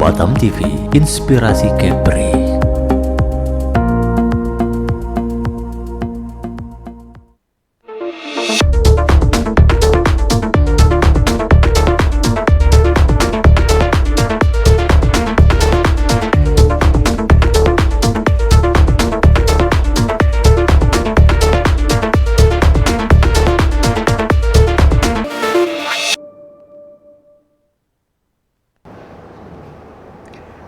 Batam TV, Inspirasi Kepri.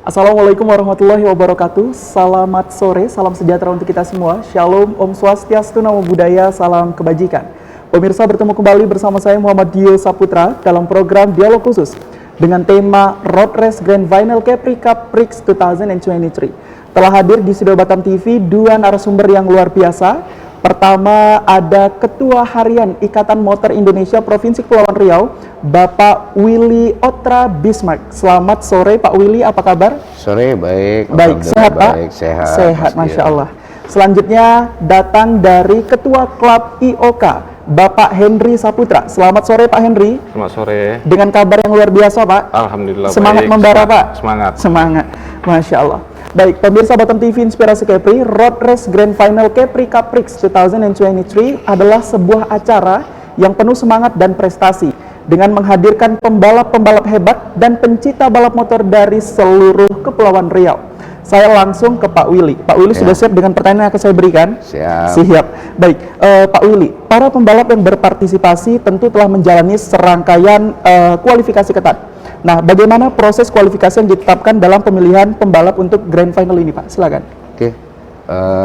Assalamualaikum warahmatullahi wabarakatuh. Selamat sore, salam sejahtera untuk kita semua. Shalom, Om Swastiastu, Namo Buddhaya, salam kebajikan. Pemirsa, bertemu kembali bersama saya Muhammad Dio Saputra dalam program Dialog Khusus dengan tema Road Race Grand Final Kepri Cup Prix 2023. Telah hadir di studio Batam TV dua narasumber yang luar biasa. Pertama ada Ketua Harian Ikatan Motor Indonesia Provinsi Kepulauan Riau, Bapak Willy Otra Bismarck. Selamat sore Pak Willy, apa kabar? Sore, baik. Baik, sehat Pak? Baik, sehat. Sehat, Masya Allah. Selanjutnya datang dari Ketua Klub IOK, Bapak Henry Saputra. Selamat sore Pak Henry. Selamat sore. Dengan kabar yang luar biasa Pak. Alhamdulillah. Semangat baik. membara Pak. Semangat. Semangat, Masya Allah. Baik, pemirsa Batam TV Inspirasi Kepri, Road Race Grand Final Kepri Cup Prix 2023 adalah sebuah acara yang penuh semangat dan prestasi dengan menghadirkan pembalap-pembalap hebat dan pencinta balap motor dari seluruh Kepulauan Riau. Saya langsung ke Pak Willy. Pak Willy sudah siap dengan pertanyaan yang akan saya berikan? Siap. Siap. Baik, Pak Willy, para pembalap yang berpartisipasi tentu telah menjalani serangkaian kualifikasi ketat. Nah, bagaimana proses kualifikasi yang ditetapkan dalam pemilihan pembalap untuk Grand Final ini, Pak? Silakan. Oke,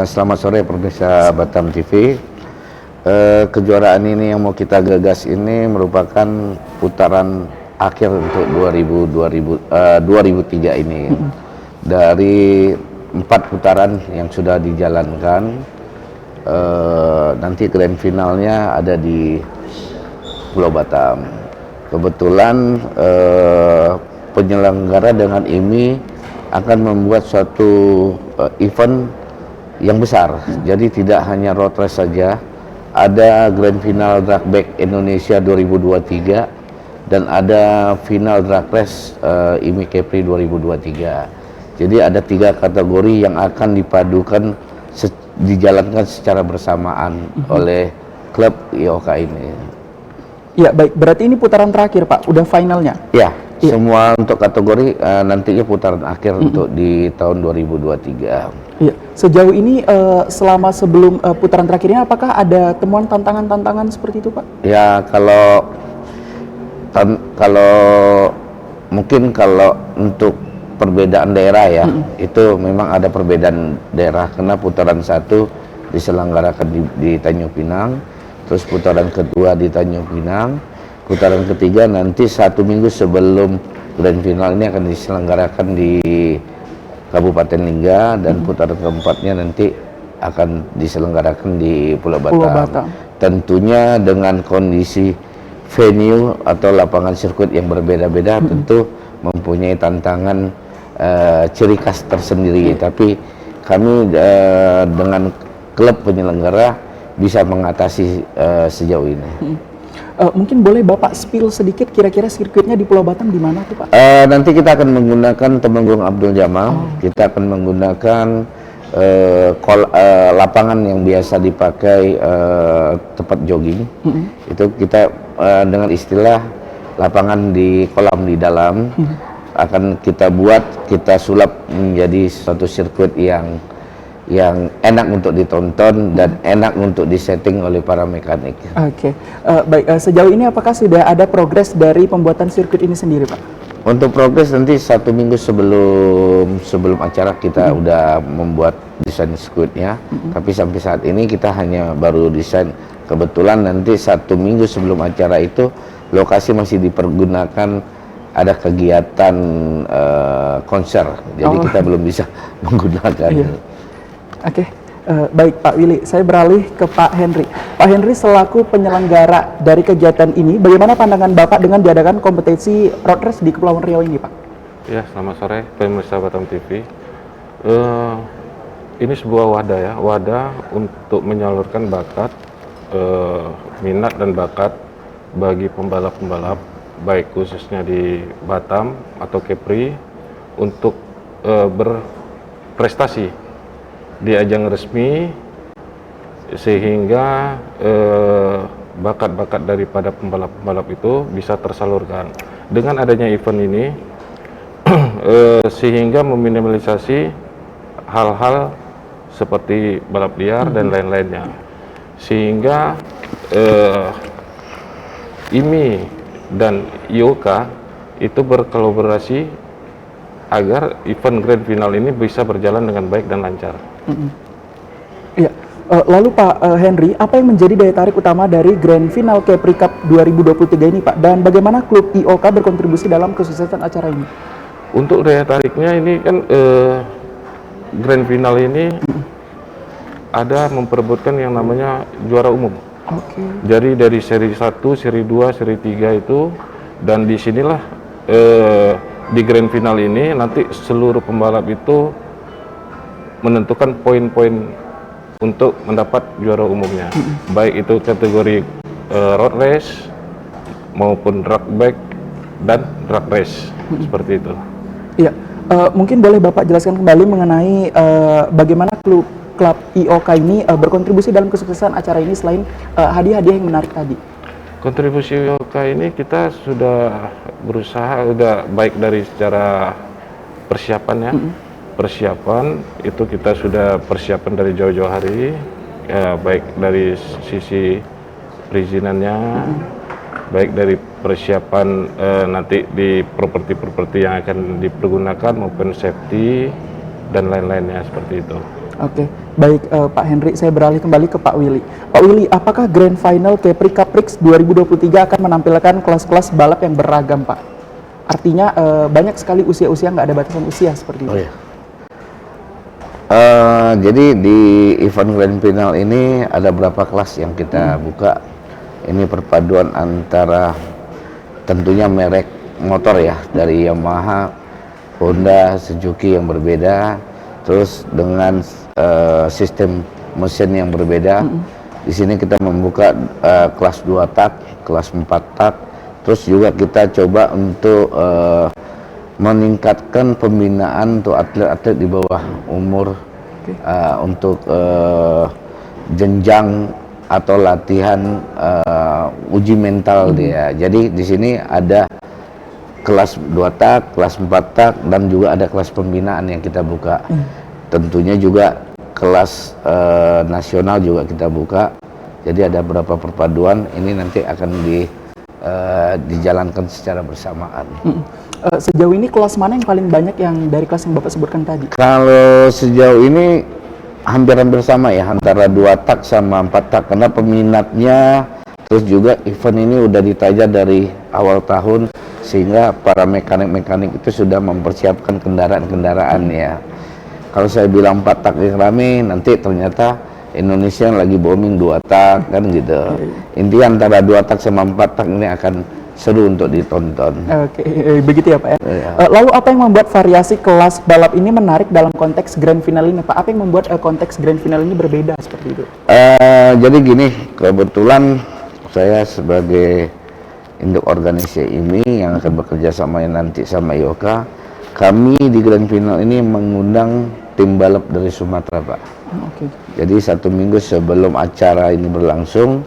selamat sore pemirsa Batam TV. Kejuaraan ini yang mau kita gagas ini merupakan putaran akhir untuk 2003 ini. Dari 4 putaran yang sudah dijalankan, nanti Grand Finalnya ada di Pulau Batam. Kebetulan penyelenggara dengan IMI akan membuat suatu event yang besar. Jadi tidak hanya road race saja, ada Grand Final Drag Back Indonesia 2023 dan ada Final Drag Race IMI Kepri 2023. Jadi ada 3 kategori yang akan dipadukan dijalankan secara bersamaan oleh klub IOK ini. Ya, baik. Berarti ini putaran terakhir, Pak. Udah finalnya? Ya, semua untuk kategori nantinya putaran akhir untuk di tahun 2023. Iya. Sejauh ini selama sebelum putaran terakhirnya, apakah ada temuan tantangan-tantangan seperti itu, Pak? Ya, kalau mungkin kalau untuk perbedaan daerah ya, itu memang ada perbedaan daerah karena putaran 1 diselenggarakan di Tanjung Pinang. Terus putaran kedua di Tanjung Pinang, putaran ketiga nanti 1 minggu sebelum Grand Final ini akan diselenggarakan di Kabupaten Lingga dan putaran keempatnya nanti akan diselenggarakan di Pulau Batam. Tentunya dengan kondisi venue atau lapangan sirkuit yang berbeda-beda tentu mempunyai tantangan ciri khas tersendiri. Tapi kami dengan klub penyelenggara bisa mengatasi sejauh ini. Mungkin boleh Bapak spill sedikit kira-kira sirkuitnya di Pulau Batam di mana tuh Pak? Nanti kita akan menggunakan Temenggung Abdul Jamal. Kita akan menggunakan lapangan yang biasa dipakai tempat jogging. Itu kita dengan istilah lapangan di kolam di dalam akan kita buat, kita sulap menjadi suatu sirkuit yang enak untuk ditonton dan enak untuk disetting oleh para mekanik. Oke, baik. Sejauh ini apakah sudah ada progres dari pembuatan sirkuit ini sendiri, Pak? Untuk progres nanti 1 minggu sebelum acara kita udah membuat desain sirkuitnya. Tapi sampai saat ini kita hanya baru desain. Kebetulan nanti 1 minggu sebelum acara itu lokasi masih dipergunakan, ada kegiatan konser. Jadi kita belum bisa menggunakan. Iya. Oke, baik Pak Willy, saya beralih ke Pak Henry. Pak Henry selaku penyelenggara dari kegiatan ini, bagaimana pandangan Bapak dengan diadakan kompetisi road race di Kepulauan Riau ini, Pak? Ya, selamat sore pemirsa Batam TV. Ini sebuah wadah ya, wadah untuk menyalurkan bakat, minat dan bakat bagi pembalap-pembalap, baik khususnya di Batam atau Kepri, untuk berprestasi di ajang resmi, sehingga bakat-bakat daripada pembalap-pembalap itu bisa tersalurkan. Dengan adanya event ini sehingga meminimalisasi hal-hal seperti balap liar dan lain-lainnya, sehingga IMI dan IOK itu berkolaborasi agar event grand final ini bisa berjalan dengan baik dan lancar. Iya. Lalu Pak Henry, apa yang menjadi daya tarik utama dari Grand Final Capri Cup 2023 ini Pak? Dan bagaimana klub IOK berkontribusi dalam kesuksesan acara ini? Untuk daya tariknya ini kan Grand Final ini ada memperebutkan yang namanya juara umum. Oke. Jadi dari seri 1, seri 2, seri 3 itu, dan disinilah di Grand Final ini nanti seluruh pembalap itu menentukan poin-poin untuk mendapat juara umumnya, baik itu kategori road race maupun drag bike dan drag race, seperti itu. Iya, mungkin boleh Bapak jelaskan kembali mengenai bagaimana klub IOK ini berkontribusi dalam kesuksesan acara ini selain hadiah-hadiah yang menarik tadi. Kontribusi IOK ini kita sudah berusaha, sudah baik dari secara persiapannya. Persiapan itu kita sudah persiapan dari jauh-jauh hari, baik dari sisi perizinannya, baik dari persiapan nanti di properti-properti yang akan dipergunakan maupun safety dan lain-lainnya, seperti itu. Oke, baik Pak Henry, saya beralih kembali ke Pak Willy. Pak Willy, apakah Grand Final Capri Cup Prix 2023 akan menampilkan kelas-kelas balap yang beragam Pak? Artinya banyak sekali usia-usia, nggak ada batasan usia seperti itu. Oh ya. Jadi di event Grand Final ini ada berapa kelas yang kita buka. Ini perpaduan antara tentunya merek motor ya, dari Yamaha, Honda, Suzuki yang berbeda, terus dengan sistem mesin yang berbeda. Di sini kita membuka kelas 2 tak, kelas 4 tak, terus juga kita coba untuk meningkatkan pembinaan untuk atlet-atlet di bawah umur, untuk jenjang atau latihan uji mental dia. Jadi di sini ada kelas 2 tak, kelas 4 tak, dan juga ada kelas pembinaan yang kita buka. Tentunya juga kelas nasional juga kita buka. Jadi ada beberapa perpaduan, ini nanti akan dijalankan secara bersamaan. Sejauh ini kelas mana yang paling banyak yang dari kelas yang Bapak sebutkan tadi? Kalau sejauh ini hampir-hampir sama ya, antara 2 tak sama 4 tak, karena peminatnya, terus juga event ini udah ditaja dari awal tahun, sehingga para mekanik-mekanik itu sudah mempersiapkan kendaraan-kendaraan ya. Kalau saya bilang 4 tak yang rame, nanti ternyata Indonesia yang lagi booming 2 tak kan gitu. Intinya antara 2 tak sama 4 tak ini akan seru untuk ditonton. Oke, begitu ya Pak ya. Lalu apa yang membuat variasi kelas balap ini menarik dalam konteks Grand Final ini Pak? Apa yang membuat konteks Grand Final ini berbeda seperti itu? Jadi gini, kebetulan saya sebagai induk organisasi ini yang akan bekerja sama nanti sama IOK, kami di Grand Final ini mengundang tim balap dari Sumatera Pak. Jadi 1 minggu sebelum acara ini berlangsung,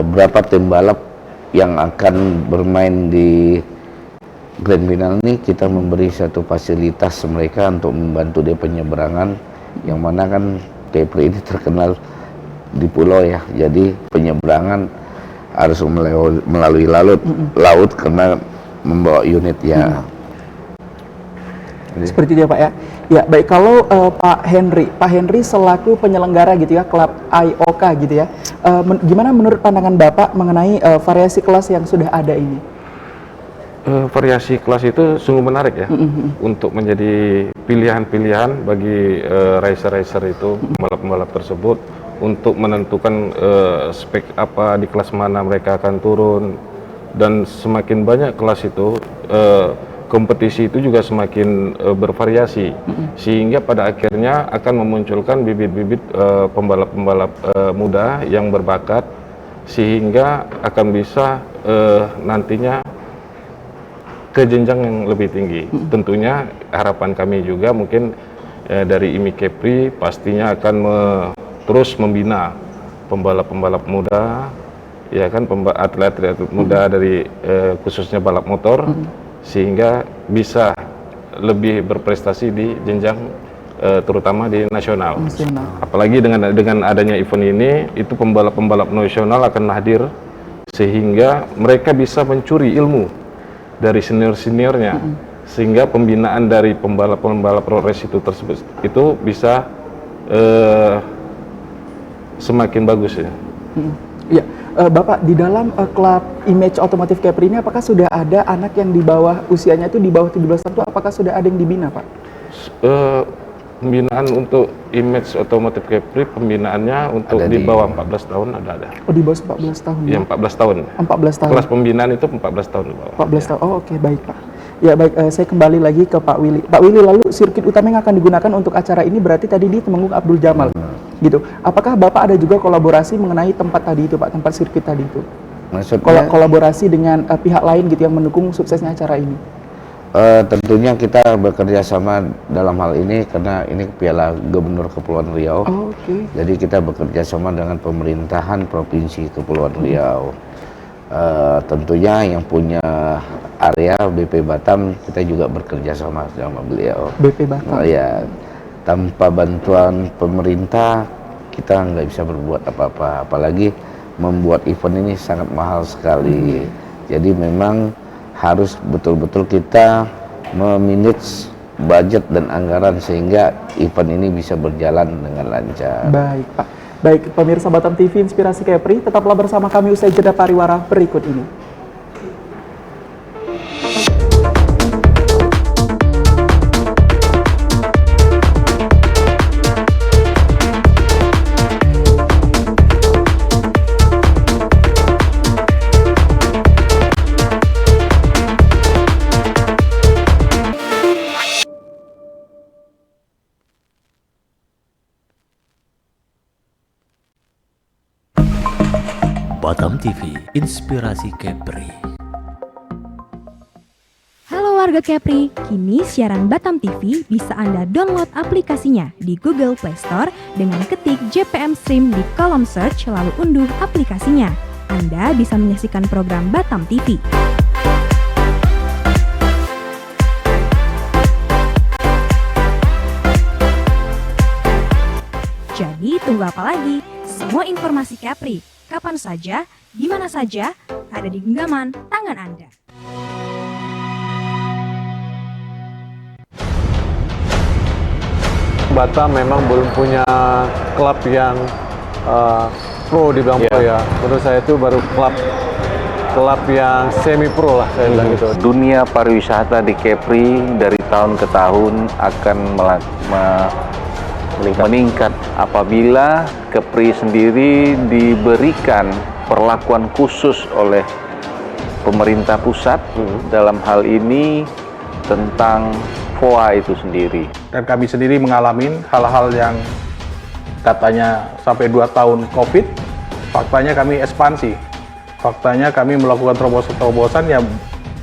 berapa tim balap yang akan bermain di Grand Final ini, kita memberi satu fasilitas mereka untuk membantu dia penyeberangan, yang mana kan Capri ini terkenal di pulau ya, jadi penyeberangan harus melalui laut karena membawa unit ya. Seperti itu ya Pak ya. Ya baik, kalau Pak Henry selaku penyelenggara gitu ya klub IOK gitu ya, gimana menurut pandangan Bapak mengenai variasi kelas yang sudah ada ini? Variasi kelas itu sungguh menarik ya, untuk menjadi pilihan-pilihan bagi racer-racer itu, pembalap-pembalap tersebut, untuk menentukan spek apa di kelas mana mereka akan turun. Dan semakin banyak kelas itu, kompetisi itu juga semakin bervariasi, sehingga pada akhirnya akan memunculkan bibit-bibit pembalap-pembalap muda yang berbakat, sehingga akan bisa nantinya ke jenjang yang lebih tinggi. Tentunya harapan kami juga mungkin dari IMI Kepri pastinya akan terus membina pembalap-pembalap muda, ya kan, atlet-atlet muda dari khususnya balap motor, sehingga bisa lebih berprestasi di jenjang terutama di nasional. Apalagi dengan adanya event ini, itu pembalap-pembalap nasional akan hadir sehingga mereka bisa mencuri ilmu dari senior-seniornya, sehingga pembinaan dari pembalap-pembalap road race itu bisa semakin bagus ya. Iya, Bapak di dalam klub Image Otomotif Kepri ini apakah sudah ada anak yang di bawah usianya itu di bawah 17 tahun, apakah sudah ada yang dibina, Pak? Pembinaan untuk Image Otomotif Kepri, pembinaannya untuk di bawah 14 tahun ada. Oh, di bawah 14 tahun. Iya, 14 tahun. 14 tahun. Kelas pembinaan itu 14 tahun di bawah. 14 tahun. Oh, oke, baik, Pak. Ya, baik, saya kembali lagi ke Pak Willy. Pak Willy, lalu sirkuit utama yang akan digunakan untuk acara ini berarti tadi di Temenggung Abdul Jamal. Gitu. Apakah Bapak ada juga kolaborasi mengenai tempat tadi itu, Pak, tempat sirkuit tadi itu? Maksudnya Kolaborasi dengan pihak lain gitu yang mendukung suksesnya acara ini? tentunya kita bekerja sama dalam hal ini karena ini Piala Gubernur Kepulauan Riau. Oh, oke. Jadi kita bekerja sama dengan pemerintahan Provinsi Kepulauan Riau. Tentunya yang punya area BP Batam, kita juga bekerja sama beliau. BP Batam. Ya, tanpa bantuan pemerintah kita nggak bisa berbuat apa-apa. Apalagi membuat event ini sangat mahal sekali. Jadi memang harus betul-betul kita memanage budget dan anggaran sehingga event ini bisa berjalan dengan lancar. Baik, Pak. Baik, pemirsa Batam TV Inspirasi Kepri, tetaplah bersama kami usai jeda pariwara berikut ini. Batam TV, Inspirasi Kepri. Halo warga Kepri, kini siaran Batam TV bisa Anda download aplikasinya di Google Play Store dengan ketik JPM Stream di kolom search lalu unduh aplikasinya. Anda bisa menyaksikan program Batam TV. Jadi tunggu apa lagi? Semua informasi Kepri, kapan saja, di mana saja, ada di genggaman tangan Anda. Batam memang belum punya klub yang pro dibilang pro ya. Menurut saya itu baru klub yang semi pro lah saya bilang gitu. Dunia pariwisata di Kepri dari tahun ke tahun akan meningkat apabila Kepri sendiri diberikan perlakuan khusus oleh pemerintah pusat dalam hal ini tentang FOA itu sendiri. Dan kami sendiri mengalami hal-hal yang katanya sampai 2 tahun COVID, faktanya kami ekspansi. Faktanya kami melakukan terobosan-terobosan yang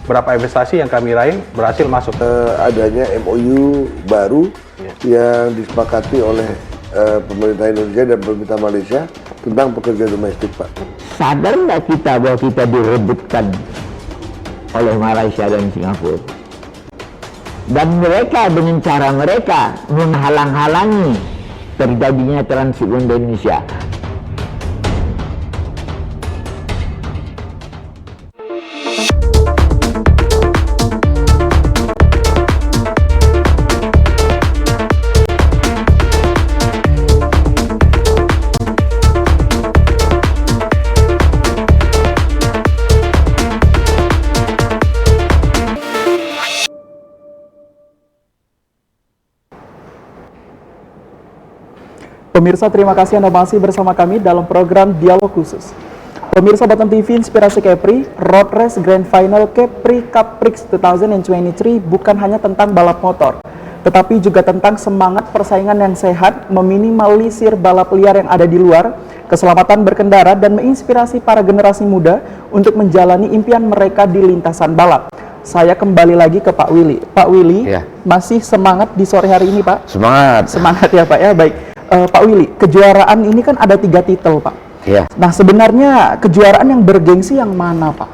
berapa investasi yang kami raih berhasil masuk. Adanya MOU baru yang disepakati oleh pemerintah Indonesia dan pemerintah Malaysia tentang pekerja domestik, Pak. Sadar nggak kita bahwa kita direbutkan oleh Malaysia dan Singapura? Dan mereka dengan cara mereka menghalang-halangi terjadinya transit di Indonesia. Pemirsa, terima kasih Anda masih bersama kami dalam program Dialog Khusus. Pemirsa Batam TV Inspirasi Kepri, Road Race Grand Final Kepri Cup Prix 2023 bukan hanya tentang balap motor, tetapi juga tentang semangat persaingan yang sehat, meminimalisir balap liar yang ada di luar, keselamatan berkendara, dan menginspirasi para generasi muda untuk menjalani impian mereka di lintasan balap. saya kembali lagi ke Pak Willy. Pak Willy, Ya. masih semangat di sore hari ini, Pak? Semangat. Semangat ya, Pak ya. Baik, Pak Willy, kejuaraan ini kan ada 3 titel, Pak. Ya. Nah, sebenarnya kejuaraan yang bergengsi yang mana, Pak?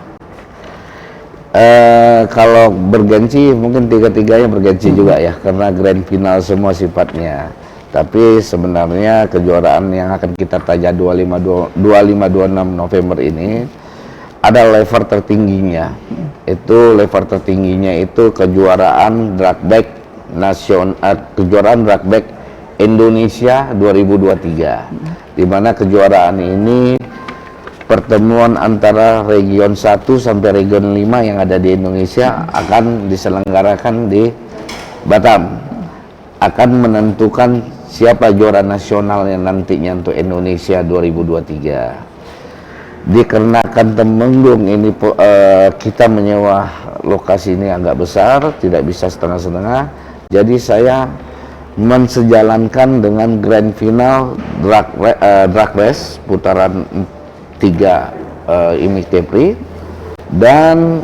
Kalau bergengsi mungkin tiga-tiganya bergengsi juga ya, karena grand final semua sifatnya. Tapi sebenarnya kejuaraan yang akan kita tajam 25-26 November ini ada level tertingginya. Itu level tertingginya itu kejuaraan drag bike kejuaraan drag bike Indonesia 2023. Di mana kejuaraan ini pertemuan antara region 1 sampai region 5 yang ada di Indonesia akan diselenggarakan di Batam. Akan menentukan siapa juara nasional yang nantinya untuk Indonesia 2023. Dikarenakan Temenggung ini kita menyewa lokasi ini agak besar, tidak bisa setengah-setengah. Jadi saya mensejalankan dengan grand final drag race putaran 3 IMI Kepri dan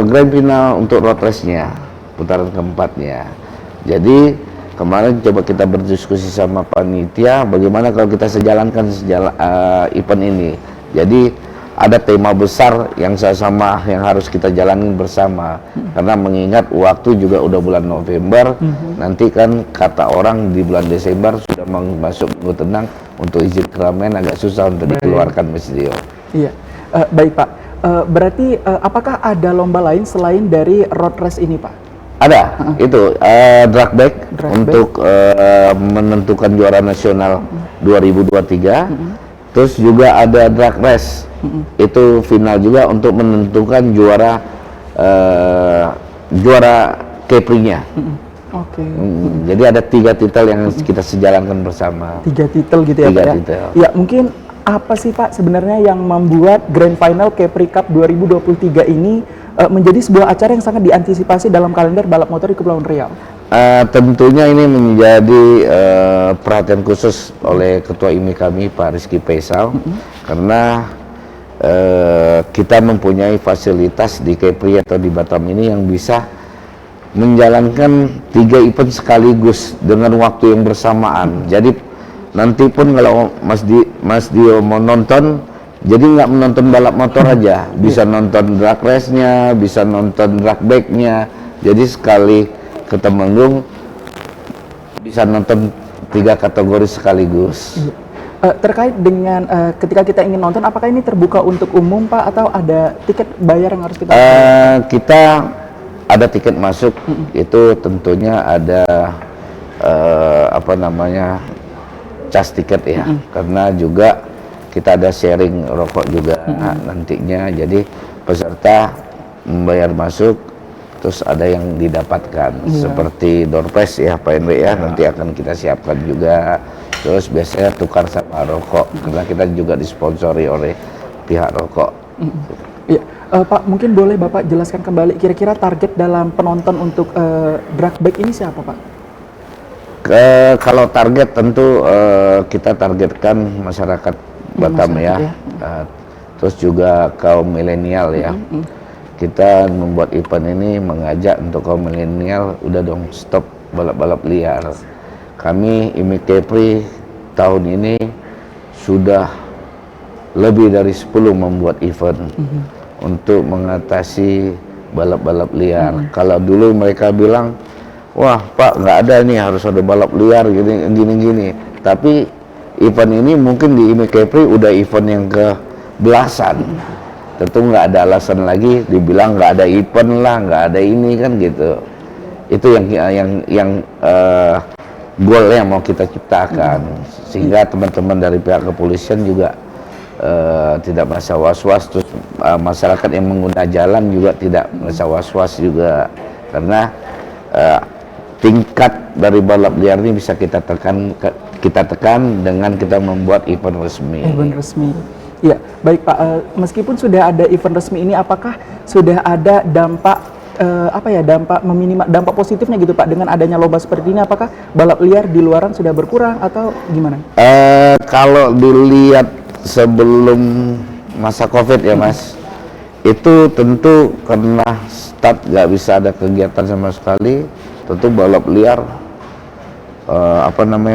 grand final untuk road race-nya putaran keempatnya. Jadi kemarin coba kita berdiskusi sama panitia bagaimana kalau kita sejalankan event ini. Jadi ada tema besar yang sama yang harus kita jalanin bersama, karena mengingat waktu juga udah bulan November, nanti kan kata orang di bulan Desember sudah masuk minggu tenang, untuk izin keramaian agak susah untuk dikeluarkan Mas Dio. Iya, baik Pak. Berarti apakah ada lomba lain selain dari road race ini, Pak? Ada, itu drag bike untuk menentukan juara nasional 2023. Terus juga ada drag race, itu final juga untuk menentukan juara Kepri-nya. Oke. Jadi ada 3 titel yang kita sejalankan bersama. 3 titel gitu ya, 3 Pak ya? titel. Ya, mungkin apa sih Pak sebenarnya yang membuat Grand Final Kepri Cup 2023 ini menjadi sebuah acara yang sangat diantisipasi dalam kalender balap motor di Kepulauan Riau? Tentunya ini menjadi perhatian khusus oleh Ketua IMI kami Pak Rizky Faisal, karena kita mempunyai fasilitas di Kepri atau di Batam ini yang bisa menjalankan 3 event sekaligus dengan waktu yang bersamaan. Jadi nanti pun kalau Mas Dio mau nonton, jadi nggak menonton balap motor aja, bisa nonton drag race-nya, bisa nonton drag bike-nya. Jadi sekali ke Temenggung bisa nonton 3 kategori sekaligus. Terkait dengan ketika kita ingin nonton, apakah ini terbuka untuk umum Pak, atau ada tiket bayar yang harus kita kita ada tiket masuk, itu tentunya ada cas tiket ya, karena juga kita ada sharing rokok juga nantinya. Jadi peserta membayar masuk, terus ada yang didapatkan seperti door prize ya Pak Henry ya, nanti akan kita siapkan juga. Terus biasanya tukar sama rokok, karena kita juga disponsori oleh pihak rokok. Iya, Pak, mungkin boleh Bapak jelaskan kembali kira-kira target dalam penonton untuk drag bike ini siapa Pak? Kalau target tentu kita targetkan masyarakat Batam ya, terus juga kaum milenial ya. Kita membuat event ini mengajak untuk kaum milenial, udah dong stop balap-balap liar. Kami IMI Kepri tahun ini sudah lebih dari 10 membuat event untuk mengatasi balap-balap liar. Kalau dulu mereka bilang, wah Pak nggak ada nih, harus ada balap liar gini. Tapi event ini mungkin di IMI Kepri udah event yang ke belasan. Tentu nggak ada alasan lagi dibilang nggak ada event lah, nggak ada ini kan gitu. Itu yang goal yang mau kita ciptakan, sehingga teman-teman dari pihak kepolisian juga tidak merasa was-was, terus masyarakat yang mengguna jalan juga tidak merasa was-was juga, karena tingkat dari balap liar ini bisa kita tekan dengan kita membuat event resmi. Event resmi. Ya, baik Pak. Meskipun sudah ada event resmi ini, apakah sudah ada dampak dampak positifnya gitu Pak dengan adanya lomba seperti ini? Apakah balap liar di luaran sudah berkurang atau gimana? Kalau dilihat sebelum masa COVID ya Mas, itu tentu karena start nggak bisa ada kegiatan sama sekali, tentu balap liar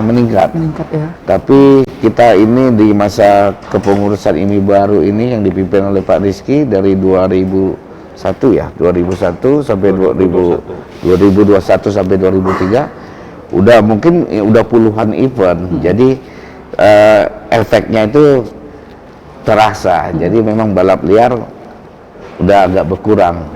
meningkat. Ya. Tapi kita ini di masa kepengurusan IMI baru ini yang dipimpin oleh Pak Rizky dari 2001 sampai 2021 sampai 2003 udah mungkin udah puluhan event. Jadi efeknya itu terasa. Jadi memang balap liar udah agak berkurang.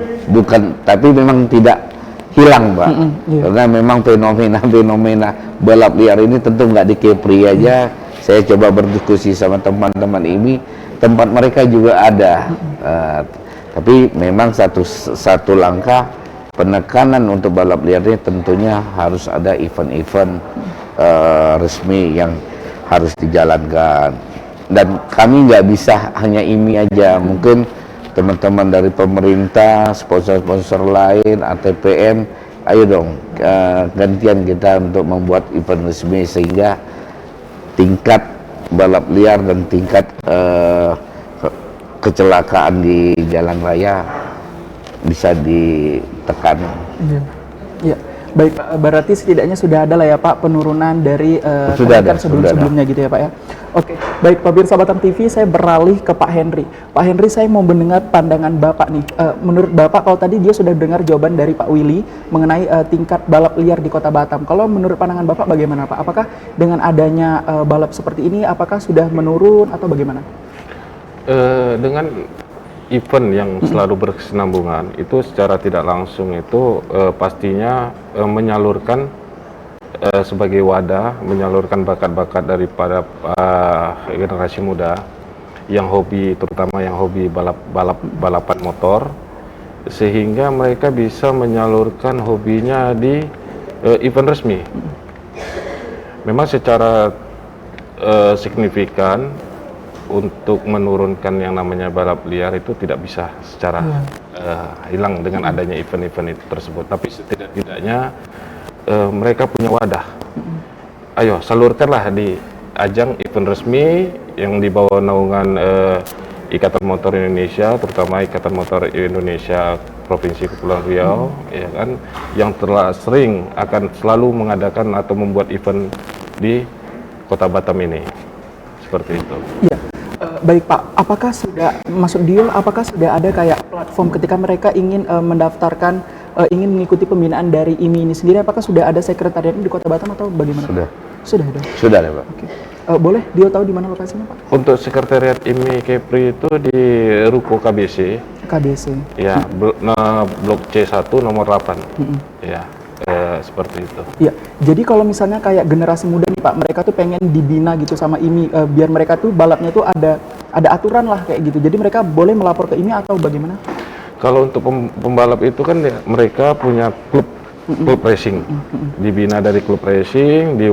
Tapi memang tidak hilang, Pak. Karena memang fenomena balap liar ini tentu nggak di Kepri aja. Saya coba berdiskusi sama teman-teman ini, tempat mereka juga ada. Tapi memang satu langkah penekanan untuk balap liar ini tentunya harus ada event-event resmi yang harus dijalankan. Dan kami nggak bisa hanya IMI aja, mungkin teman-teman dari pemerintah, sponsor-sponsor lain, ATPM, ayo dong gantian kita untuk membuat event resmi sehingga tingkat balap liar dan tingkat kecelakaan di jalan raya bisa ditekan. Iya. Baik Pak, berarti setidaknya sudah ada lah ya Pak penurunan dari kenaikan sebelum-sebelumnya gitu ya Pak ya. Oke, baik pemirsa Batam TV, saya beralih ke Pak Henry. Pak Henry, saya mau mendengar pandangan Bapak nih. Menurut Bapak, kalau tadi dia sudah dengar jawaban dari Pak Willy mengenai tingkat balap liar di Kota Batam. Kalau menurut pandangan Bapak bagaimana Pak? Apakah dengan adanya balap seperti ini, apakah sudah menurun atau bagaimana? Dengan event yang selalu berkesinambungan itu secara tidak langsung itu pastinya menyalurkan sebagai wadah, menyalurkan bakat-bakat daripada generasi muda yang hobi, terutama yang hobi balapan motor, sehingga mereka bisa menyalurkan hobinya di event resmi. Memang secara signifikan untuk menurunkan yang namanya balap liar itu tidak bisa secara hilang dengan adanya event-event itu tersebut. Tapi setidak-tidaknya mereka punya wadah. Ayo salurkanlah di ajang event resmi yang di bawah naungan Ikatan Motor Indonesia, terutama Ikatan Motor Indonesia Provinsi Kepulauan Riau, ya kan, yang telah sering akan selalu mengadakan atau membuat event di Kota Batam ini. Seperti itu. Iya. Baik Pak, apakah sudah ada kayak platform ketika mereka ingin mendaftarkan, ingin mengikuti pembinaan dari IMI ini sendiri, apakah sudah ada sekretariat di Kota Batam atau bagaimana? Sudah ada. Sudah ada Pak. Oke. Boleh Dio tahu di mana lokasinya Pak? Untuk sekretariat IMI Kepri itu di Ruko KBC. Ya, blok C1 nomor 8. Ya. Seperti itu. Iya, jadi kalau misalnya kayak generasi muda nih Pak, mereka tuh pengen dibina gitu sama IMI, biar mereka tuh balapnya tuh ada aturan lah kayak gitu. Jadi mereka boleh melapor ke IMI atau bagaimana? Kalau untuk pembalap itu kan ya, mereka punya klub racing, dibina dari klub racing, di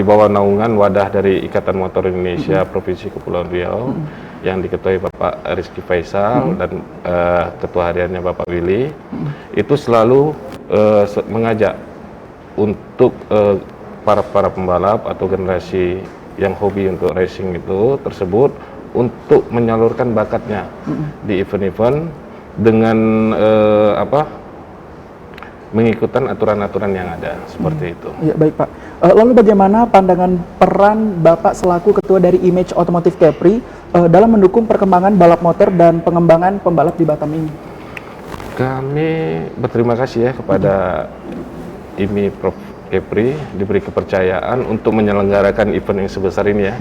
bawah naungan wadah dari Ikatan Motor Indonesia Provinsi Kepulauan Riau yang diketuai Bapak Rizky Faisal dan ketua hariannya Bapak Willy. Itu selalu mengajak untuk para pembalap atau generasi yang hobi untuk racing itu tersebut untuk menyalurkan bakatnya di event-event dengan mengikuti aturan-aturan yang ada seperti itu. Ya, baik Pak. Lalu bagaimana pandangan peran Bapak selaku ketua dari Image Otomotif Kepri dalam mendukung perkembangan balap motor dan pengembangan pembalap di Batam ini? Kami berterima kasih ya kepada IMI Prof Kepri diberi kepercayaan untuk menyelenggarakan event yang sebesar ini ya.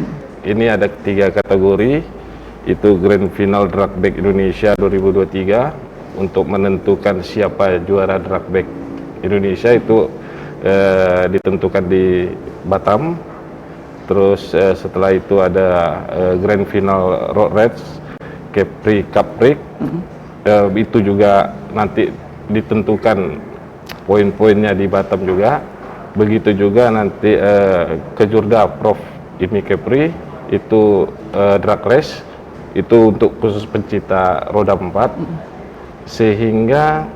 Ini ada 3 kategori, itu Grand Final Drag Bike Indonesia 2023 untuk menentukan siapa juara drag bike Indonesia itu ditentukan di Batam. Terus setelah itu ada Grand Final Road Race Kepri Cup Prix. Itu juga nanti ditentukan poin-poinnya di Batam juga. Begitu juga nanti Kejurda Prof IMI Kepri itu drag race itu untuk khusus pencinta roda 4. Sehingga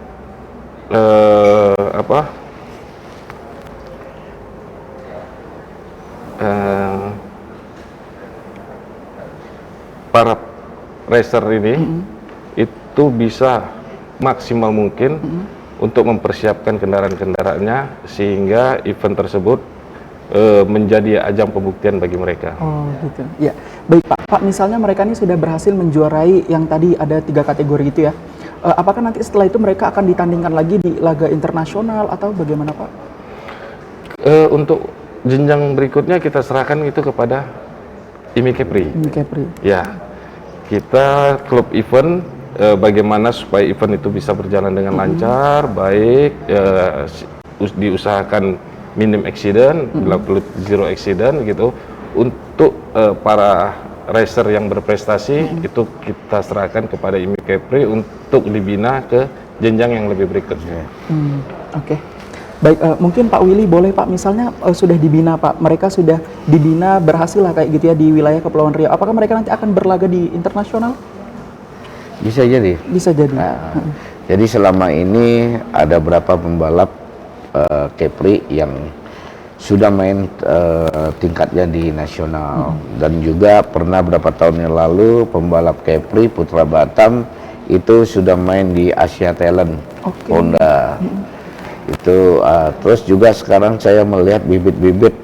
para racer ini itu itu bisa maksimal mungkin untuk mempersiapkan kendaraan-kendaraannya sehingga event tersebut menjadi ajang pembuktian bagi mereka. Oh gitu. Ya, baik Pak. Pak, misalnya mereka ini sudah berhasil menjuarai yang tadi ada 3 kategori itu ya. Apakah nanti setelah itu mereka akan ditandingkan lagi di laga internasional atau bagaimana Pak? Untuk jenjang berikutnya kita serahkan itu kepada IMI Kepri. IMI Kepri. Ya, kita klub event bagaimana supaya event itu bisa berjalan dengan lancar, baik, diusahakan minim accident, bila perlu zero accident gitu. Untuk para racer yang berprestasi itu kita serahkan kepada IMI Kepri untuk dibina ke jenjang yang lebih berikutnya. Oke. Baik, mungkin Pak Willy boleh Pak, misalnya sudah dibina Pak, mereka sudah dibina berhasil lah kayak gitu ya di wilayah Kepulauan Riau. Apakah mereka nanti akan berlaga di internasional? Bisa jadi. Bisa jadi. Jadi selama ini ada beberapa pembalap Kepri yang sudah main tingkatnya di nasional, dan juga pernah beberapa tahun yang lalu pembalap Kepri Putra Batam itu sudah main di Asia Talent Honda. Itu terus juga sekarang saya melihat bibit-bibit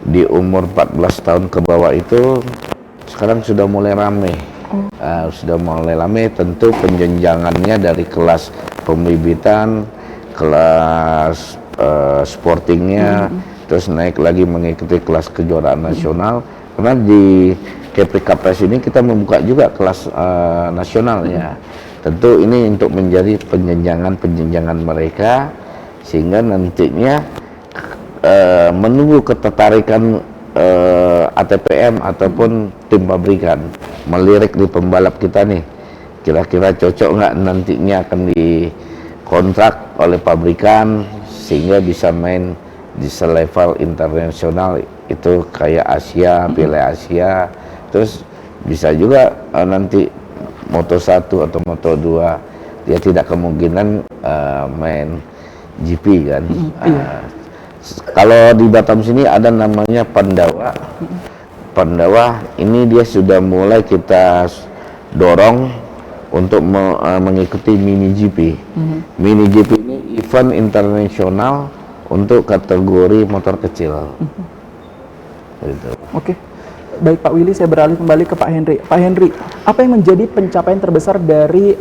di umur 14 tahun ke bawah itu sekarang sudah mulai rame. Sudah mulai rame, tentu penjenjangannya dari kelas pembibitan, kelas sportingnya, terus naik lagi mengikuti kelas kejuaraan nasional. Karena di Kepri Kapres ini kita membuka juga kelas nasional ya. Tentu ini untuk menjadi penjenjangan mereka, sehingga nantinya menunggu ketertarikan ATPM ataupun tim pabrikan melirik di pembalap kita nih, kira-kira cocok nggak nantinya akan dikontrak oleh pabrikan sehingga bisa main di selevel internasional, itu kayak Asia, Piala Asia, terus bisa juga nanti Moto1 atau Moto2 dia tidak kemungkinan main GP kan. Kalau di Batam sini ada namanya Pandawa. Pandawa ini dia sudah mulai kita dorong untuk mengikuti mini GP. Mini GP ini event internasional untuk kategori motor kecil. Gitu. Oke. Baik Pak Willy, saya beralih kembali ke Pak Henry. Pak Henry, apa yang menjadi pencapaian terbesar dari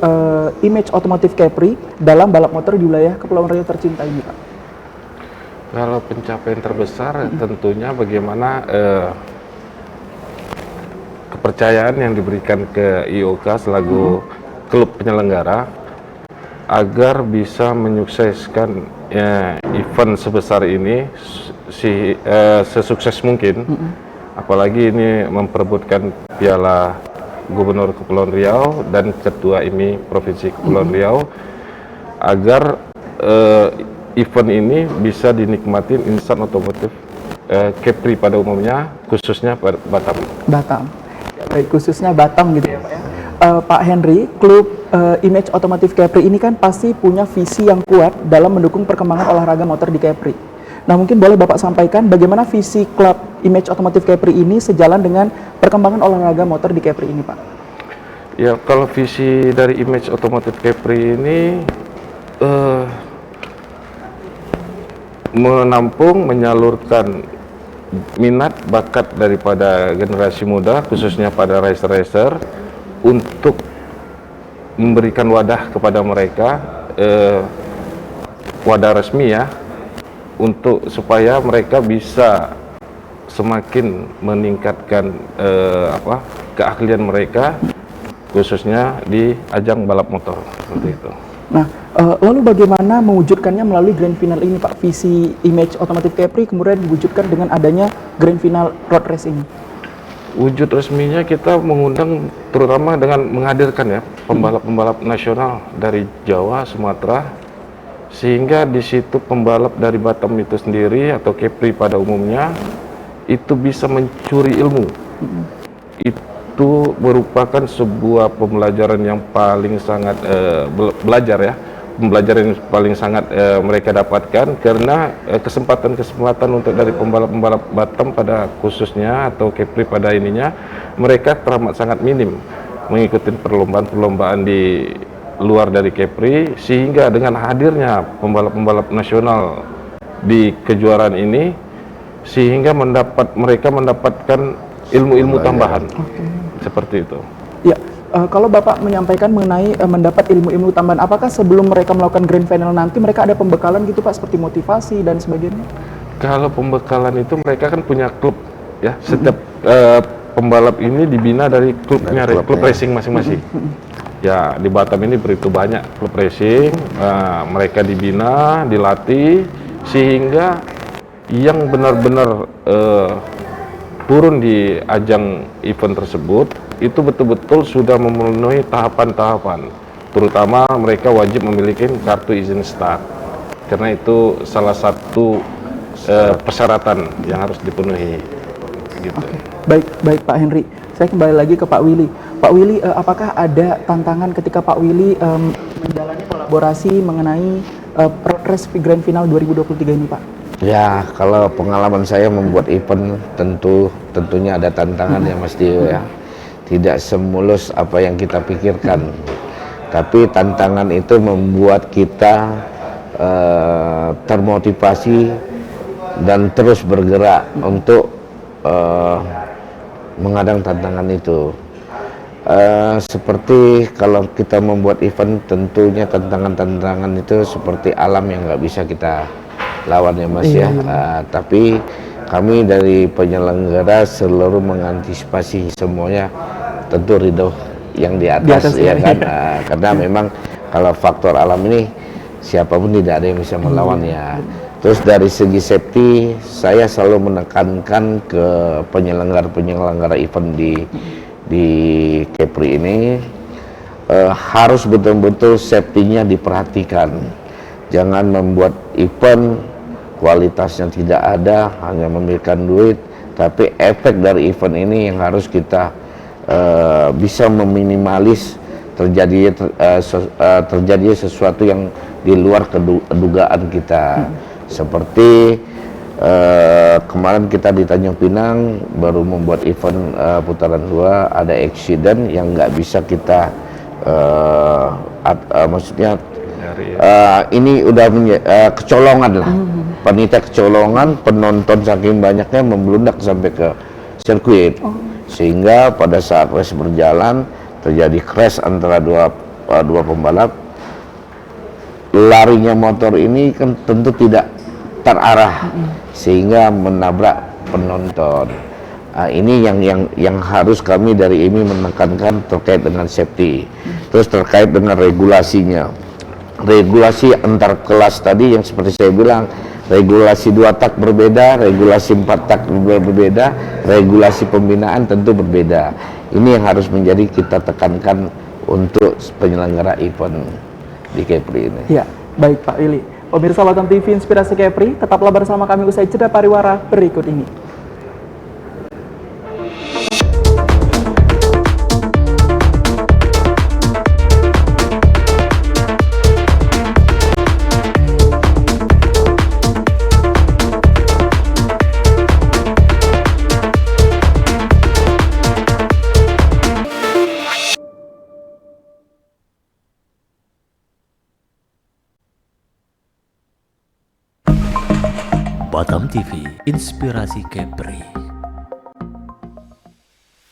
Image Otomotif Kepri dalam balap motor di wilayah Kepulauan Riau tercinta ini, Pak? Kalau pencapaian terbesar tentunya bagaimana kepercayaan yang diberikan ke IOK selaku klub penyelenggara agar bisa menyukseskan event sebesar ini sesukses mungkin. Apalagi ini memperebutkan Piala Gubernur Kepulauan Riau dan Ketua IMI Provinsi Kepulauan Riau, agar event ini bisa dinikmati insan otomotif Kepri pada umumnya, khususnya Batam. Batam. Baik, khususnya Batam gitu ya Pak ya. Pak Henry, klub Image Otomotif Kepri ini kan pasti punya visi yang kuat dalam mendukung perkembangan olahraga motor di Kepri. Nah, mungkin boleh Bapak sampaikan bagaimana visi klub Image Otomotif Kepri ini sejalan dengan perkembangan olahraga motor di Kepri ini, Pak? Ya, kalau visi dari Image Otomotif Kepri ini menampung, menyalurkan minat bakat daripada generasi muda, khususnya pada racer-racer, untuk memberikan wadah kepada mereka, wadah resmi ya, untuk supaya mereka bisa semakin meningkatkan keahlian mereka, khususnya di ajang balap motor seperti itu. Nah, lalu bagaimana mewujudkannya melalui grand final ini, Pak? Visi Image Otomotif Kepri kemudian diwujudkan dengan adanya grand final road race ini. Wujud resminya kita mengundang terutama dengan menghadirkan ya pembalap-pembalap nasional dari Jawa, Sumatera, sehingga di situ pembalap dari Batam itu sendiri atau Kepri pada umumnya itu bisa mencuri ilmu. Itu merupakan sebuah pembelajaran yang paling sangat pembelajaran yang paling sangat mereka dapatkan, karena kesempatan untuk dari pembalap-pembalap Batam pada khususnya atau Kepri pada ininya mereka teramat sangat minim mengikuti perlombaan-perlombaan di luar dari Kepri, sehingga dengan hadirnya pembalap-pembalap nasional di kejuaraan ini, sehingga mereka mendapatkan ilmu-ilmu tambahan. Seperti itu. Ya, kalau Bapak menyampaikan mengenai mendapat ilmu-ilmu tambahan, apakah sebelum mereka melakukan grand final nanti mereka ada pembekalan gitu Pak, seperti motivasi dan sebagainya? Kalau pembekalan itu mereka kan punya klub ya, setiap pembalap ini dibina dari klubnya, klub racing masing-masing. Ya, di Batam ini begitu banyak klub racing, mereka dibina, dilatih, sehingga yang benar-benar turun di ajang event tersebut itu betul-betul sudah memenuhi tahapan-tahapan, terutama mereka wajib memiliki kartu izin start, karena itu salah satu persyaratan yang harus dipenuhi gitu. Baik Pak Henry, saya kembali lagi ke Pak Willy. Pak Willy, apakah ada tantangan ketika Pak Willy menjalani kolaborasi mengenai Road Race Grand Final 2023 ini Pak? Ya, kalau pengalaman saya membuat event tentunya ada tantangan ya Mas Dio ya. Tidak semulus apa yang kita pikirkan. Tapi tantangan itu membuat kita termotivasi dan terus bergerak untuk menghadang tantangan itu. Seperti kalau kita membuat event, tentunya tantangan-tantangan itu seperti alam yang nggak bisa kita lawan ya Mas ya. Tapi kami dari penyelenggara seluruh mengantisipasi semuanya, tentu ridho yang di atas ya kan. Karena memang kalau faktor alam ini siapapun tidak ada yang bisa melawannya. Terus dari segi safety, saya selalu menekankan ke penyelenggara event di Kepri ini harus betul-betul safety-nya diperhatikan. Jangan membuat event kualitasnya tidak ada, hanya memberikan duit, tapi efek dari event ini yang harus kita bisa meminimalis terjadi sesuatu yang di luar kedugaan kita. Seperti kemarin kita di Tanjung Pinang baru membuat event putaran 2, ada accident yang nggak bisa kita maksudnya ini udah kecolongan lah, panitia kecolongan, penonton saking banyaknya membludak sampai ke sirkuit, sehingga pada saat race berjalan terjadi crash antara dua pembalap. Larinya motor ini kan tentu tidak terarah sehingga menabrak penonton. Ini yang harus kami dari IMI menekankan terkait dengan safety. Terus terkait dengan regulasinya, regulasi antar kelas tadi yang seperti saya bilang, regulasi 2 tak berbeda, regulasi 4 tak berbeda, regulasi pembinaan tentu berbeda. Ini yang harus menjadi kita tekankan untuk penyelenggara event di Kepri ini. Ya, baik Pak Willy. Pemirsa Batam TV Inspirasi Kepri, tetaplah bersama kami usai jeda pariwara berikut ini. Batam TV, Inspirasi Kepri.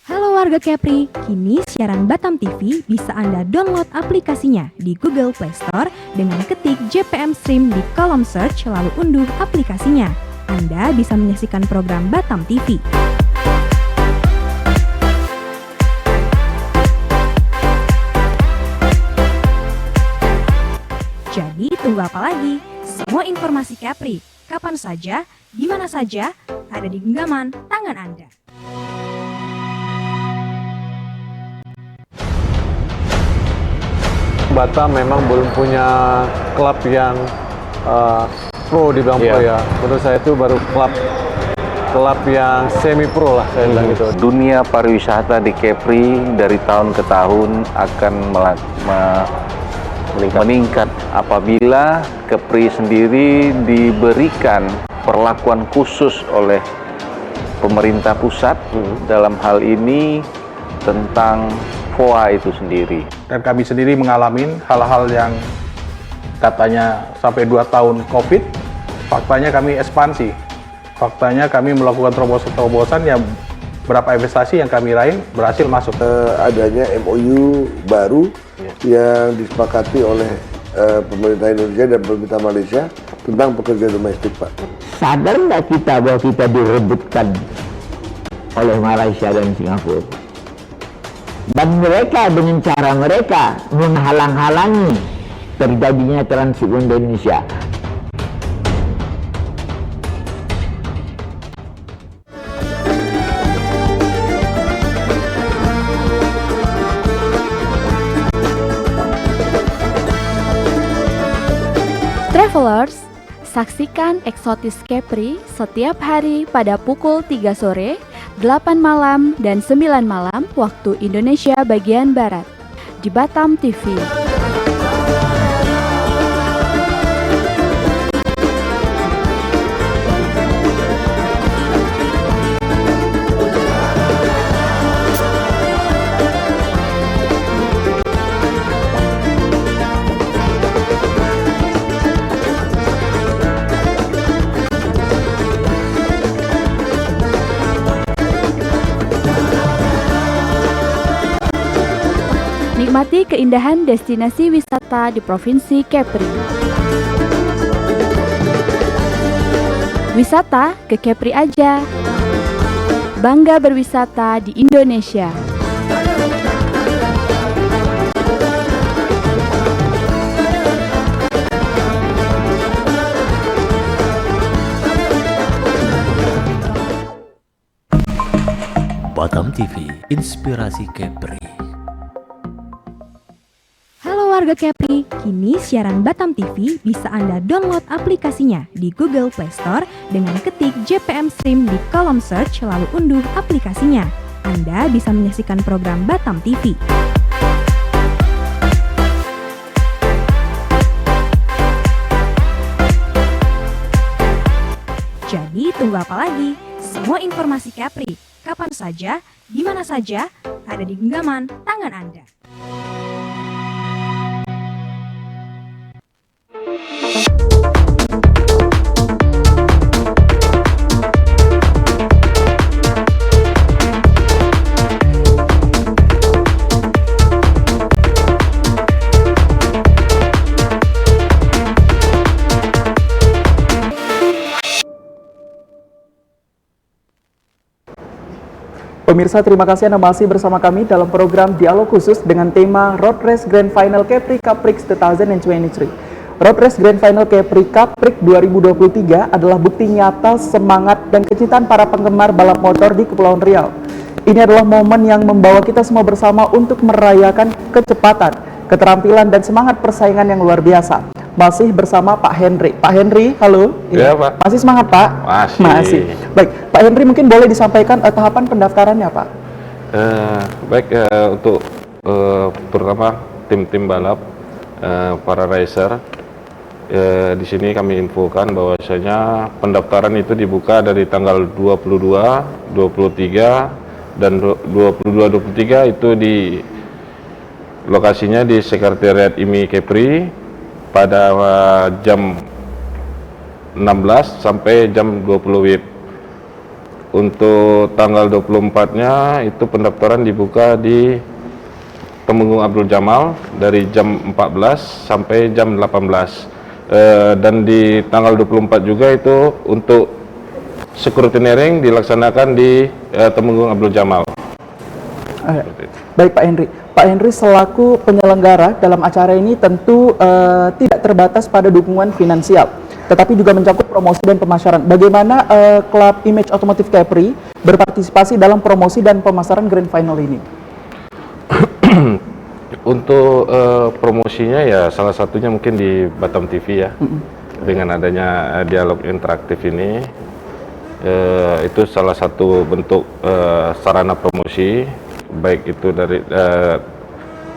Halo warga Kepri, kini siaran Batam TV bisa Anda download aplikasinya di Google Play Store dengan ketik JPM Stream di kolom search lalu unduh aplikasinya. Anda bisa menyaksikan program Batam TV. Jadi tunggu apa lagi? Semua informasi Kepri, kapan saja, di mana saja, ada di genggaman tangan Anda. Batam memang belum punya klub yang pro dibilang pro ya. Menurut saya itu baru klub yang semi pro lah saya bilang gitu. Dunia pariwisata di Kepri dari tahun ke tahun akan meningkat apabila Kepri sendiri diberikan perlakuan khusus oleh pemerintah pusat dalam hal ini tentang FOA itu sendiri. Dan kami sendiri mengalami hal-hal yang katanya sampai 2 tahun COVID, faktanya kami ekspansi. Faktanya kami melakukan terobosan-terobosan yang berapa investasi yang kami raih berhasil masuk. Adanya MOU baru yang disepakati oleh pemerintah Indonesia dan pemerintah Malaysia tentang pekerja domestik, Pak. Sadar nggak kita bahwa kita direbutkan oleh Malaysia dan Singapura? Dan mereka dengan cara mereka menghalang-halangi terjadinya transit Indonesia. Travelers, saksikan Exotis Capri setiap hari pada pukul 3 sore, 8 malam, dan 9 malam waktu Indonesia bagian Barat di Batam TV. Nikmati keindahan destinasi wisata di Provinsi Kepri. Wisata ke Kepri aja. Bangga berwisata di Indonesia. Batam TV, inspirasi Kepri. Halo warga Kepri, kini siaran Batam TV bisa Anda download aplikasinya di Google Play Store dengan ketik JPM Stream di kolom search lalu unduh aplikasinya. Anda bisa menyaksikan program Batam TV. Jadi tunggu apa lagi? Semua informasi Kepri, kapan saja, di mana saja, ada di genggaman tangan Anda. Pemirsa, terima kasih Anda masih bersama kami dalam program Dialog Khusus dengan tema Road Race Grand Final Kepri Cup Prix 2023. Road Race Grand Final Kepri Cup Prix 2023 adalah bukti nyata semangat dan kecintaan para penggemar balap motor di Kepulauan Riau. Ini adalah momen yang membawa kita semua bersama untuk merayakan kecepatan, keterampilan, dan semangat persaingan yang luar biasa. Masih bersama Pak Henry. Pak Henry, halo. Ya, Pak. Masih semangat, Pak? Masih. Baik, Pak Henry mungkin boleh disampaikan tahapan pendaftarannya, Pak? Untuk terutama tim-tim balap, para racer, di sini kami infokan bahwasanya pendaftaran itu dibuka dari tanggal 22, 23, dan 22-23 itu di lokasinya di Sekretariat IMI Kepri pada jam 16 sampai jam 20 WIB. Untuk tanggal 24-nya itu pendaftaran dibuka di Temenggung Abdul Jamal dari jam 14 sampai jam 18. Dan di tanggal 24 juga itu untuk scrutineering dilaksanakan di Temenggung Abdul Jamal. Baik Pak Henry. Pak Henry selaku penyelenggara dalam acara ini tentu tidak terbatas pada dukungan finansial, tetapi juga mencakup promosi dan pemasaran. Bagaimana Klub Image Otomotif Kepri berpartisipasi dalam promosi dan pemasaran Grand Final ini? Untuk promosinya ya salah satunya mungkin di Batam TV ya. Dengan adanya dialog interaktif ini, itu salah satu bentuk sarana promosi, baik itu dari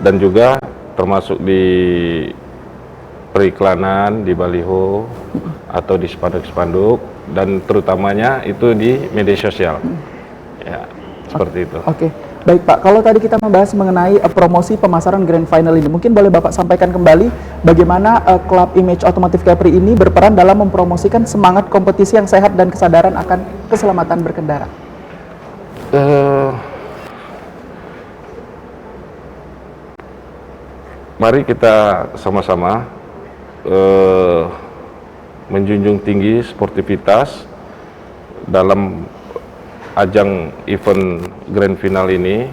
dan juga termasuk di periklanan, di baliho atau di spanduk-spanduk, dan terutamanya itu di media sosial. Ya, seperti itu. Oke. Baik Pak, kalau tadi kita membahas mengenai promosi pemasaran Grand Final ini, mungkin boleh Bapak sampaikan kembali bagaimana klub Image Otomotif Capri ini berperan dalam mempromosikan semangat kompetisi yang sehat dan kesadaran akan keselamatan berkendara. Mari kita sama-sama menjunjung tinggi sportivitas dalam ajang event Grand Final ini,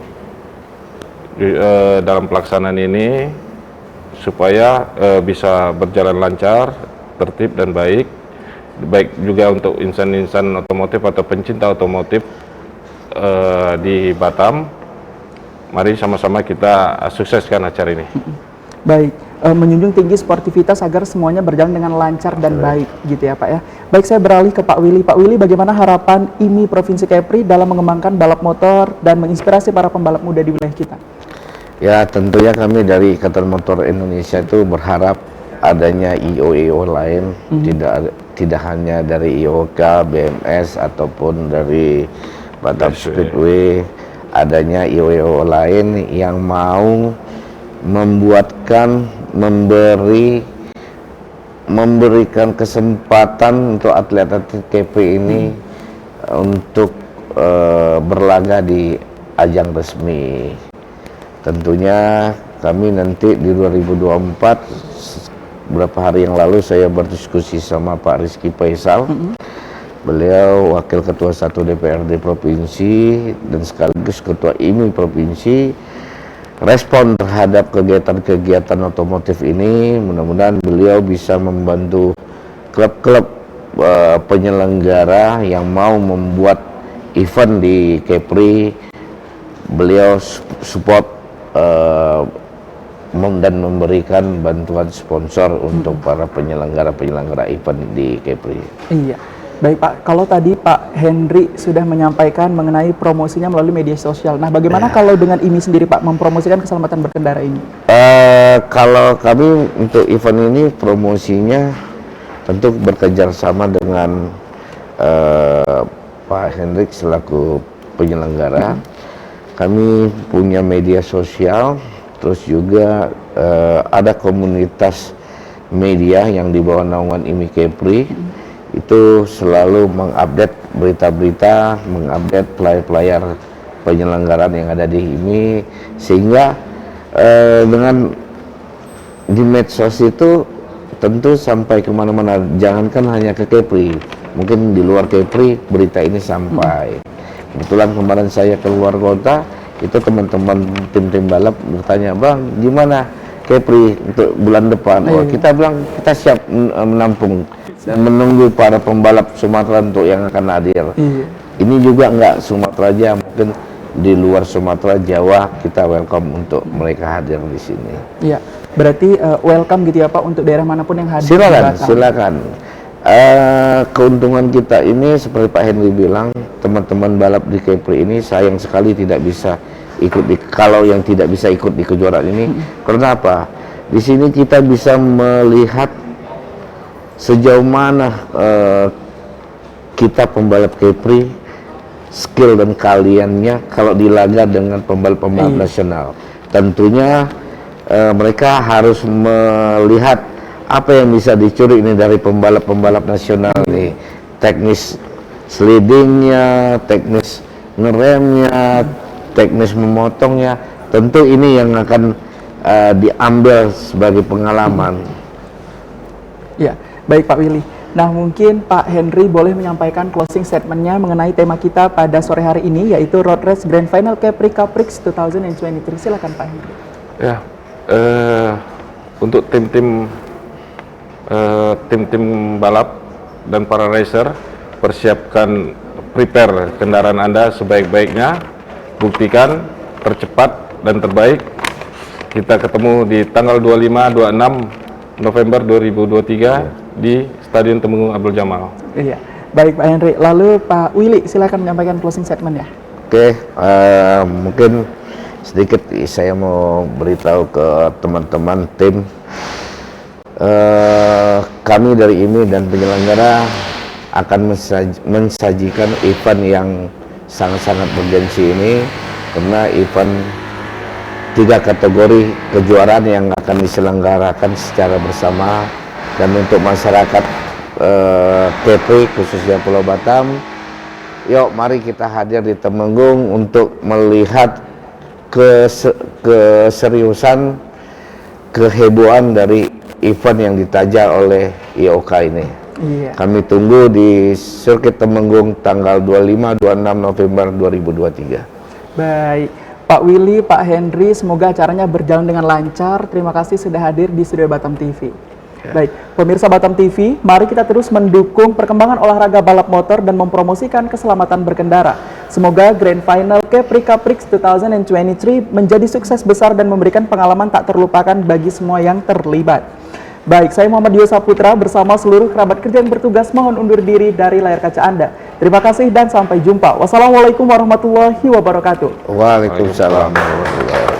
dalam pelaksanaan ini, supaya bisa berjalan lancar, tertib dan baik juga untuk insan-insan otomotif atau pencinta otomotif di Batam. Mari sama-sama kita sukseskan acara ini. Baik, menjunjung tinggi sportivitas agar semuanya berjalan dengan lancar dan baik gitu ya Pak ya. Baik, saya beralih ke Pak Willy. Pak Willy, bagaimana harapan IMI Provinsi Capri dalam mengembangkan balap motor dan menginspirasi para pembalap muda di wilayah kita? Ya, tentunya kami dari Ikatan Motor Indonesia itu berharap adanya IO-IO lain, tidak hanya dari IOK, BMS ataupun dari Batam Speedway, adanya IO-IO lain yang mau memberikan kesempatan untuk atlet-atlet Capri ini untuk berlaga di ajang resmi. Tentunya kami nanti di 2024, beberapa hari yang lalu saya berdiskusi sama Pak Rizky Faisal, beliau Wakil Ketua 1 DPRD Provinsi dan sekaligus Ketua IMI Provinsi. Respon terhadap kegiatan-kegiatan otomotif ini, mudah-mudahan beliau bisa membantu klub-klub penyelenggara yang mau membuat event di Capri. Beliau support dan memberikan bantuan sponsor untuk para penyelenggara event di Capri. Iya. Baik Pak, kalau tadi Pak Henry sudah menyampaikan mengenai promosinya melalui media sosial. Nah, bagaimana kalau dengan IMI sendiri Pak mempromosikan keselamatan berkendara ini? Kalau kami untuk event ini promosinya tentu bekerja sama dengan Pak Hendrik selaku penyelenggara. Kami punya media sosial, terus juga ada komunitas media yang di bawah naungan IMI Capri. Itu selalu mengupdate berita-berita, mengupdate pelayar-pelayar penyelenggaraan yang ada di IMI, sehingga dengan di medsos itu tentu sampai kemana-mana, jangankan hanya ke Capri, mungkin di luar Capri berita ini sampai. Kebetulan kemarin saya keluar kota, itu teman-teman tim-tim balap bertanya, "Bang, gimana Capri untuk bulan depan?" Oh, kita bilang kita siap menampung dan menunggu para pembalap Sumatera untuk yang akan hadir. Ini juga nggak Sumatera aja, mungkin di luar Sumatera, Jawa, kita welcome untuk mereka hadir di sini. Iya, berarti welcome gitu ya Pak untuk daerah manapun yang hadir. Silakan. Keuntungan kita ini seperti Pak Henry bilang, teman-teman balap di Capri ini sayang sekali tidak bisa ikut kalau yang tidak bisa ikut di kejuaraan ini. Karena apa? Di sini kita bisa melihat sejauh mana kita pembalap Capri skill dan kaliannya kalau dilaga dengan pembalap-pembalap nasional. Tentunya mereka harus melihat apa yang bisa dicuri ini dari pembalap-pembalap nasional nih, teknis slidingnya, teknis ngeremnya, teknis memotongnya. Tentu ini yang akan diambil sebagai pengalaman. Ya. Baik Pak Willy. Nah, mungkin Pak Henry boleh menyampaikan closing statement-nya mengenai tema kita pada sore hari ini, yaitu Road Race Grand Final Capri Caprix 2023. Silakan Pak Henry. Ya, untuk tim-tim balap dan para racer, persiapkan, prepare kendaraan Anda sebaik-baiknya, buktikan tercepat dan terbaik. Kita ketemu di tanggal 25-26 November 2023 di Stadion Temenggung Abdul Jamal. Iya, baik Pak Henry. Lalu Pak Willy, silakan menyampaikan closing statement ya. Oke, mungkin sedikit saya mau beritahu ke teman-teman tim. Kami dari IMI dan penyelenggara akan mensajikan event yang sangat-sangat bergensi ini karena event 3 kategori kejuaraan yang akan diselenggarakan secara bersama, dan untuk masyarakat Kepri khususnya Pulau Batam, yuk mari kita hadir di Temenggung untuk melihat keseriusan, kehebohan dari event yang ditaja oleh IOK ini. Iya. Kami tunggu di sirkuit Temenggung tanggal 25-26 November 2023. Baik, Pak Willy, Pak Henry, semoga acaranya berjalan dengan lancar. Terima kasih sudah hadir di Studio Batam TV. Baik, pemirsa Batam TV, mari kita terus mendukung perkembangan olahraga balap motor dan mempromosikan keselamatan berkendara. Semoga Grand Final Kepri Caprix 2023 menjadi sukses besar dan memberikan pengalaman tak terlupakan bagi semua yang terlibat. Baik, saya Muhammad Dio Saputra bersama seluruh kerabat kerja yang bertugas mohon undur diri dari layar kaca Anda. Terima kasih dan sampai jumpa. Wassalamualaikum warahmatullahi wabarakatuh. Waalaikumsalam warahmatullahi wabarakatuh.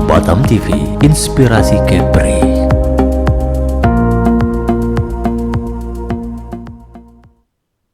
Batam TV, inspirasi Kepri.